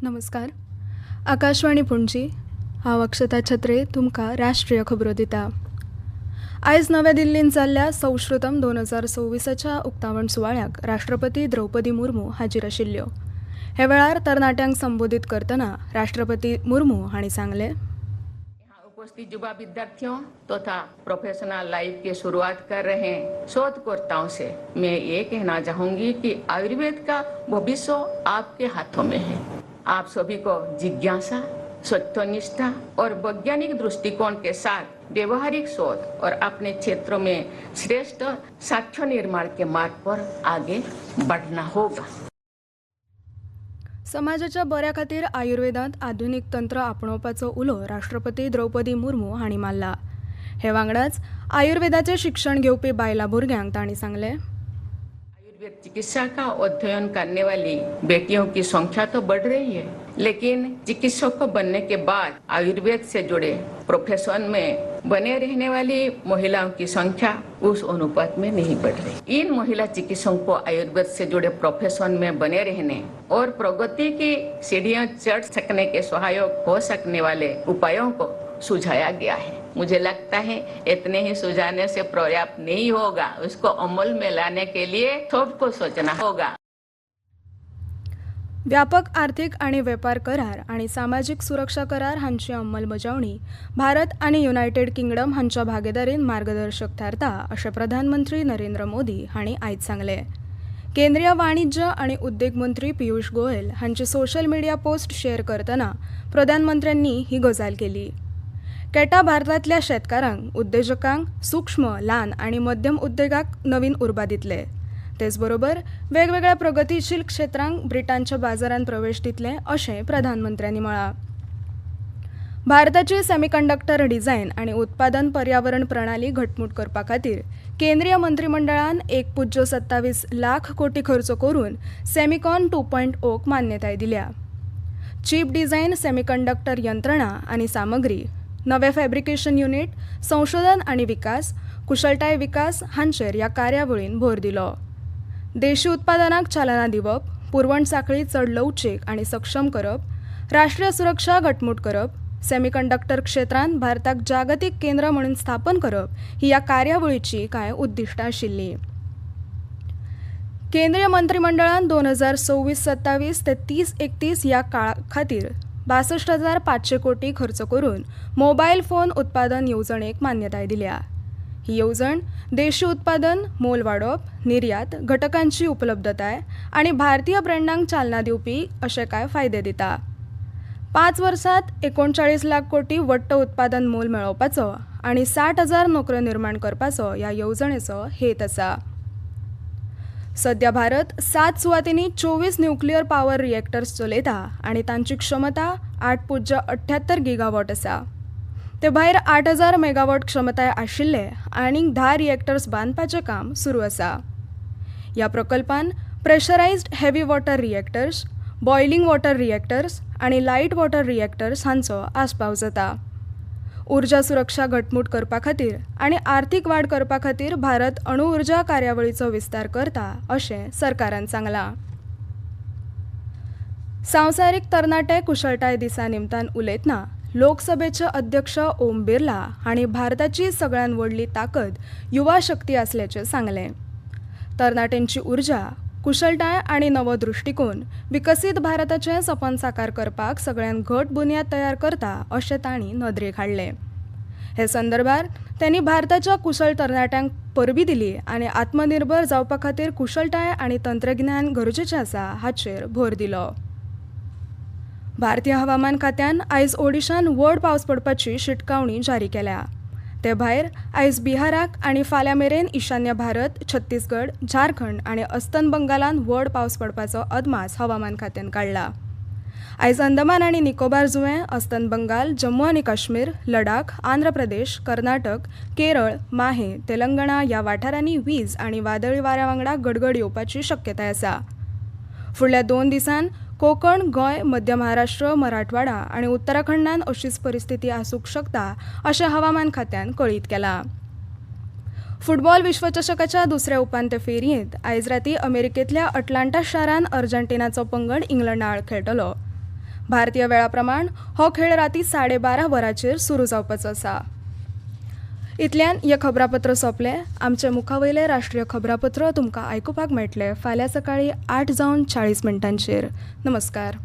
नमस्कार. आकाशवाणी पुणजी हांव अक्षता छत्रे तुमकां राष्ट्रीय खबरो दिता. आयज नव्या दिल्लींत जाल्ल्या संस्कृतम 2026च्या उक्तावण सुवाळ्याक राष्ट्रपती द्रौपदी मुर्मू हाजीर आशिल्ल्यो. हे वेळार तरणाट्यांक संबोधित करतना राष्ट्रपती मुर्मू हांणी सांगलें, उपस्थित युवा विद्यार्थियों तथा प्रोफेशनल लाइफ की शुरुआत कर रहे शोधकर्ताओं से मैं ये कहना चाहूंगी कि आयुर्वेद का भविष्य आपके हाथों में है. आप सभी को जिज्ञासा, सत्यनिष्ठा और वैज्ञानिक दृष्टिकोण के साथ व्यवहारिक शोध और अपने क्षेत्रों में श्रेष्ठ साक्ष्य निर्माण के मार्ग पर आगे बढ़ना होगा. समाजाच्या बऱ्या खातीर आयुर्वेदांत आधुनीक तंत्र आपणोवपाचो उलो राष्ट्रपती द्रौपदी मुर्मू हांणी मारला. हे वांगडाच आयुर्वेदाचें शिक्षण घेवपी बायलां भुरग्यांक तांणी सांगलें, आयुर्वेद चिकित्सा का अध्ययन करने वाली बेटियों की संख्या तो बढ़ रही है, लेकिन चिकित्सक बनने के बाद आयुर्वेद से जुड़े प्रोफेशन में बने रहने वाली महिलाओं की संख्या उस अनुपात में नहीं बढ़ रही. इन महिला चिकित्सकों को आयुर्वेद से जुड़े प्रोफेशन में बने रहने और प्रगति की सीढ़ियां चढ़ सकने के सहायक हो सकने वाले उपायों को सुझाया गया है. मुझे लगता है इतने ही सुझाने से पर्याप्त नहीं होगा, उसको अमल में लाने के लिए सबको सोचना होगा. व्यापक आर्थिक आणि वेपार करार आणि सामाजिक सुरक्षा करार हांची अंमलबजावणी भारत आणि युनायटेड किंगडम हांच्या भागीदारीन मार्गदर्शक थारता अशें प्रधानमंत्री नरेंद्र मोदी हांणी आयज सांगलें. केंद्रीय वाणिज्य आणि उद्देग मंत्री पियुष गोयल हांची सोशल मिडिया पोस्ट शेअर करतना प्रधानमंत्र्यांनी ही गजाल केली. केटा भारतांतल्या शेतकारांक, उद्देजकांक, सूक्ष्म, ल्हान आणि मध्यम उद्देगाक नवीन उर्बा दितले. तेच बरोबर वेगवेगळ्या प्रगतीशील क्षेत्रांक ब्रिटनच्या बाजारांत प्रवेश दितले अशें प्रधानमंत्र्यांनी म्हळां. भारताची सेमीकंडक्टर डिझायन आणि उत्पादन पर्यावरण प्रणाली घटमूट करपा खातीर केंद्रीय मंत्रिमंडळान 1.27 लाख कोटी खर्च करून सेमिकॉन 2.0क मान्यताय दिल्या. चीप डिझायन, सेमीकंडक्टर यंत्रणा आणि सामग्री, नवे फॅब्रिकेशन युनिट, संशोधन आणि विकास, कुशळटाय विकास हांचेर ह्या कार्यावळीन भर दिलो. देशी उत्पादनाक चालना दिवप, पुरवण साखळी चड लवचीक आणि सक्षम करप, राष्ट्रीय सुरक्षा घटमूट करप, सेमीकंडक्टर क्षेत्रांत भारताक जागतीक केंद्र म्हणून स्थापन करप ही ह्या कार्यावळीची कांय उद्दिश्टां आशिल्लीं. केंद्रीय मंत्रिमंडळान 2026-27 ते 30-31 ह्या काळा खातीर 62,500 कोटी खर्च करून मोबायल फोन उत्पादन येवजणेक मान्यताय दिल्या. ही येवजण देशी उत्पादन, मोल वाडोवप, निर्यात, घटकांची उपलब्धताय आणि भारतीय ब्रँडांक चालना दिवपी अशे कांय फायदे दिता. 5 वर्सांत 39 लाख कोटी वट्ट उत्पादन मोल मेळोवपाचो आणि 60,000 नोकऱ्यो निर्माण करपाचो ह्या येवजणेचो हेत आसा. सध्या भारत 7 सुवातींनी 24 न्यूक्लियर पॉवर रिएक्टर्स चलयता आणि तांची क्षमता 8.78 गिगावॉट आसा. ते भायर 8,000 मेगावॉट क्षमताय आशिल्ले आनीक 10 रिएक्टर्स बांदपाचें काम सुरू आसा. ह्या प्रकल्पान pressurised heavy water reactors, boiling water reactors आणि लायट वॉटर रिएक्टर्स हांचो आस्पाव जाता. उर्जा सुरक्षा घटमूट करपा खातीर आणि आर्थीक वाड करपा खातीर भारत अणु उर्जा कार्यावळीचो विस्तार करता अशें सरकारान सांगलां. संवसारीक तरणाटे कुशळटाय दिसा निमतान उलयतना लोकसभेचे अध्यक्ष ओम बिर्ला हांणी भारताची सगळ्यान व्हडली ताकद युवा शक्ती आसल्याचें सांगलें. तरणाट्यांची उर्जा, कुशळटाय आणि नवो दृश्टिकोन विकसीत भारताचें सपन साकार करपाक सगळ्यान घट बुन्याद तयार करता अशें तांणी नदरेक हाडलें. हे संदर्भात त्यांनी भारताच्या कुशळ तरणाट्यांक परबी दिली आणि आत्मनिर्भर जावपा खातीर कुशळटाय आणि तंत्रज्ञान गरजेचें आसा हाचेर भर दिलो. भारतीय हवामान खात्यान आयज ओडिशान व्हड पावस पडपाची शिटकावणी जारी केल्या. ते भायर आयज बिहाराक आणि फाल्यां मेरेन ईशान्य भारत, छत्तीसगड, झारखंड आणि अस्तंत बंगालान व्हड पावस पडपाचो अदमास हवामान खात्यान काडला. आयज अंदमान आणि निकोबार जुंवे, अस्तंत बंगाल, जम्मू आणि काश्मीर, लडाख, आंध्र प्रदेश, कर्नाटक, केरळ, माहे, तेलंगणा ह्या वाठारांनी वीज आणि वादळी वाऱ्या वांगडा गडगड येवपाची शक्यताय आसा. फुडल्या 2 दिसांत कोकण, गोंय, मध्य महाराष्ट्र, मराठवाडा आणि उत्तराखंडान अशीच परिस्थिती आसूंक शकता अशें हवामान खात्यान कळीत केलां. फुटबॉल विश्वचषकाच्या दुसऱ्या उपांत्य फेरयेंत आयज राती अमेरिकेंतल्या अटलांटा शारान अर्जेंटिनाचो पंगड इंग्लंडा आड खेळटलो. भारतीय वेळाप्रमाण हो खेळ राती 12:30 वरांचेर सुरू जावपाचो आसा. इतल्यान हे खबरापत्र सोंपलें. आमचे मुखावयले राष्ट्रीय खबरापत्र तुमकां आयकुपाक मेळटले फाल्यां सकाळीं 8:40 नमस्कार.